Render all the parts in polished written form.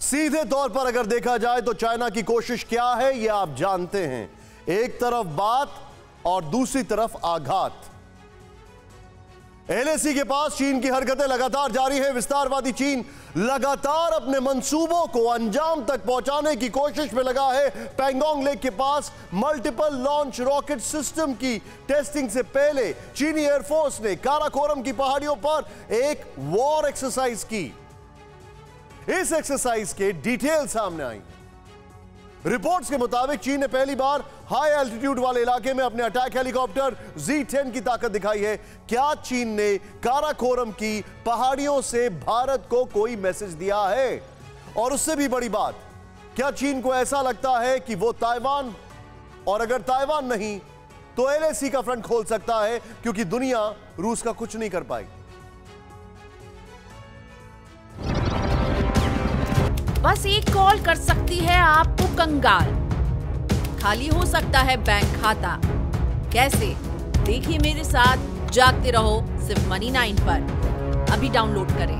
सीधे तौर पर अगर देखा जाए तो चाइना की कोशिश क्या है यह आप जानते हैं। एक तरफ बात और दूसरी तरफ आघात। एलएसी के पास चीन की हरकतें लगातार जारी है। विस्तारवादी चीन लगातार अपने मंसूबों को अंजाम तक पहुंचाने की कोशिश में लगा है। पैंगोंग लेक के पास मल्टीपल लॉन्च रॉकेट सिस्टम की टेस्टिंग से पहले चीनी एयरफोर्स ने काराकोरम की पहाड़ियों पर एक वॉर एक्सरसाइज की। इस एक्सरसाइज के डिटेल सामने आई। रिपोर्ट्स के मुताबिक चीन ने पहली बार हाई एल्टीट्यूड वाले इलाके में अपने अटैक हेलीकॉप्टर Z-10 की ताकत दिखाई है। क्या चीन ने काराकोरम की पहाड़ियों से भारत को कोई मैसेज दिया है? और उससे भी बड़ी बात, क्या चीन को ऐसा लगता है कि वो ताइवान, और अगर ताइवान नहीं तो LAC का फ्रंट खोल सकता है, क्योंकि दुनिया रूस का कुछ नहीं कर पाई। बस एक कॉल कर सकती है आपको कंगाल। खाली हो सकता है बैंक खाता। कैसे? देखिए मेरे साथ जागते रहो सिर्फ मनी 9 पर। अभी डाउनलोड करें।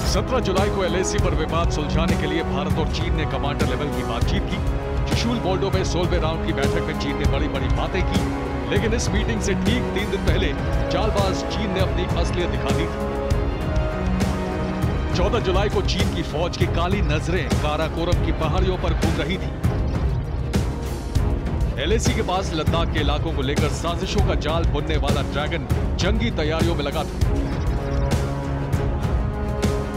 सत्रह जुलाई को LAC पर विवाद सुलझाने के लिए भारत और चीन ने कमांडर लेवल की बातचीत की। चुशूल बोल्डो में 16वें राउंड की बैठक में चीन ने बड़ी बड़ी बातें की, लेकिन इस मीटिंग से ठीक 3 दिन पहले चालबाज चीन ने अपनी असलियत दिखा दी थी। 14 जुलाई को चीन की फौज की काली नजरें काराकोरम की पहाड़ियों पर घूम रही थी। LAC के पास लद्दाख के इलाकों को लेकर साजिशों का जाल बुनने वाला ड्रैगन जंगी तैयारियों में लगा था।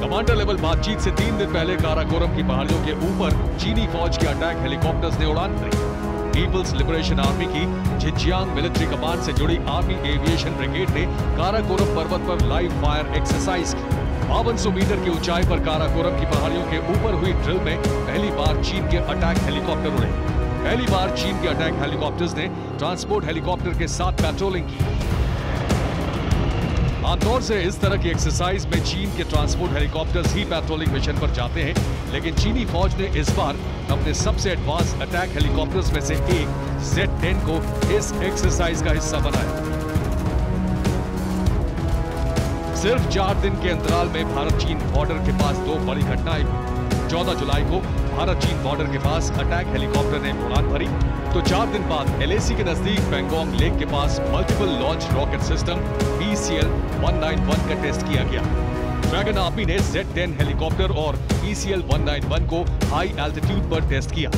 कमांडर लेवल बातचीत से 3 दिन पहले काराकोरम की पहाड़ियों के ऊपर चीनी फौज के अटैक हेलीकॉप्टर्स ने उड़ान भरी। पीपल्स लिबरेशन आर्मी की झिंजियांग मिलिट्री कमांड से जुड़ी आर्मी एविएशन ब्रिगेड ने काराकोरम पर्वत पर लाइव फायर एक्सरसाइज की। 5200 मीटर की ऊंचाई पर काराकोरम की पहाड़ियों के ऊपर हुई ड्रिल में पहली बार चीन के अटैक हेलीकॉप्टर उड़े। पहली बार चीन के अटैक हेलीकॉप्टर्स ने ट्रांसपोर्ट हेलीकॉप्टर के साथ पेट्रोलिंग की। आमतौर से इस तरह की एक्सरसाइज में चीन के ट्रांसपोर्ट हेलीकॉप्टर्स ही पेट्रोलिंग मिशन पर जाते हैं, लेकिन चीनी फौज ने इस बार अपने सबसे एडवांस अटैक हेलीकॉप्टर्स में से एक Z-10 को इस एक्सरसाइज का हिस्सा बनाया। सिर्फ 4 दिन के अंतराल में भारत चीन बॉर्डर के पास 2 बड़ी घटनाएं हुई। 14 जुलाई को भारत चीन बॉर्डर के पास अटैक हेलीकॉप्टर ने उड़ान भरी, तो 4 दिन बाद LAC के नजदीक पैंगोंग लेक के पास multiple launch rocket system ECL-191 का टेस्ट किया गया। ड्रैगन आर्मी ने Z-10 हेलीकॉप्टर और ECL-191 को हाई एल्टीट्यूड पर टेस्ट किया।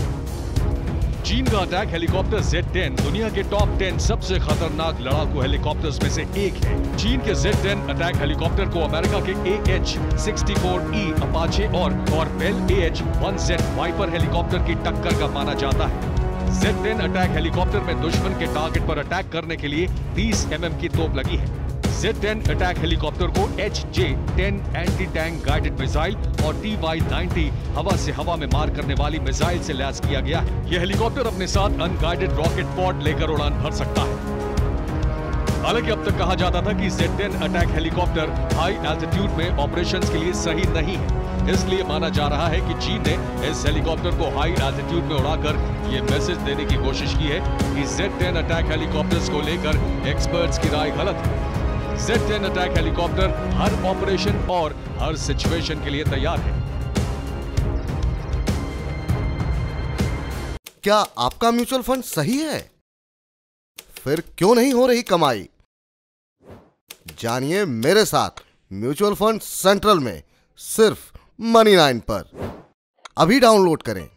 चीन का अटैक हेलीकॉप्टर Z-10 दुनिया के टॉप 10 सबसे खतरनाक लड़ाकू हेलीकॉप्टर्स में से एक है। चीन के Z-10 अटैक हेलीकॉप्टर को अमेरिका के AH-64E अपाचे और बेल AH-1Z वाइपर हेलीकॉप्टर की टक्कर का माना जाता है। Z-10 अटैक हेलीकॉप्टर में दुश्मन के टारगेट पर अटैक करने के लिए 30 mm की तोप लगी है। Z-10 अटैक हेलीकॉप्टर को HJ-10 anti tank guided missile और TY-90 हवा से हवा में मार करने वाली मिसाइल से लैस किया गया है। यह हेलीकॉप्टर अपने साथ अनगाइडेड रॉकेट पॉड लेकर उड़ान भर सकता है। हालांकि अब तक कहा जाता था कि Z-10 attack helicopter high altitude में ऑपरेशंस के लिए सही नहीं है, इसलिए माना जा रहा है कि चीन ने इस हेलीकॉप्टर को हाई एल्टीट्यूड में उड़ाकर ये मैसेज देने की कोशिश की है कि Z-10 अटैक हेलीकॉप्टर्स को लेकर एक्सपर्ट्स की राय गलत है। Z-10 अटैक हेलीकॉप्टर हर ऑपरेशन और हर सिचुएशन के लिए तैयार है। क्या आपका म्यूचुअल फंड सही है? फिर क्यों नहीं हो रही कमाई? जानिए मेरे साथ म्यूचुअल फंड सेंट्रल में सिर्फ मनी 9 पर। अभी डाउनलोड करें।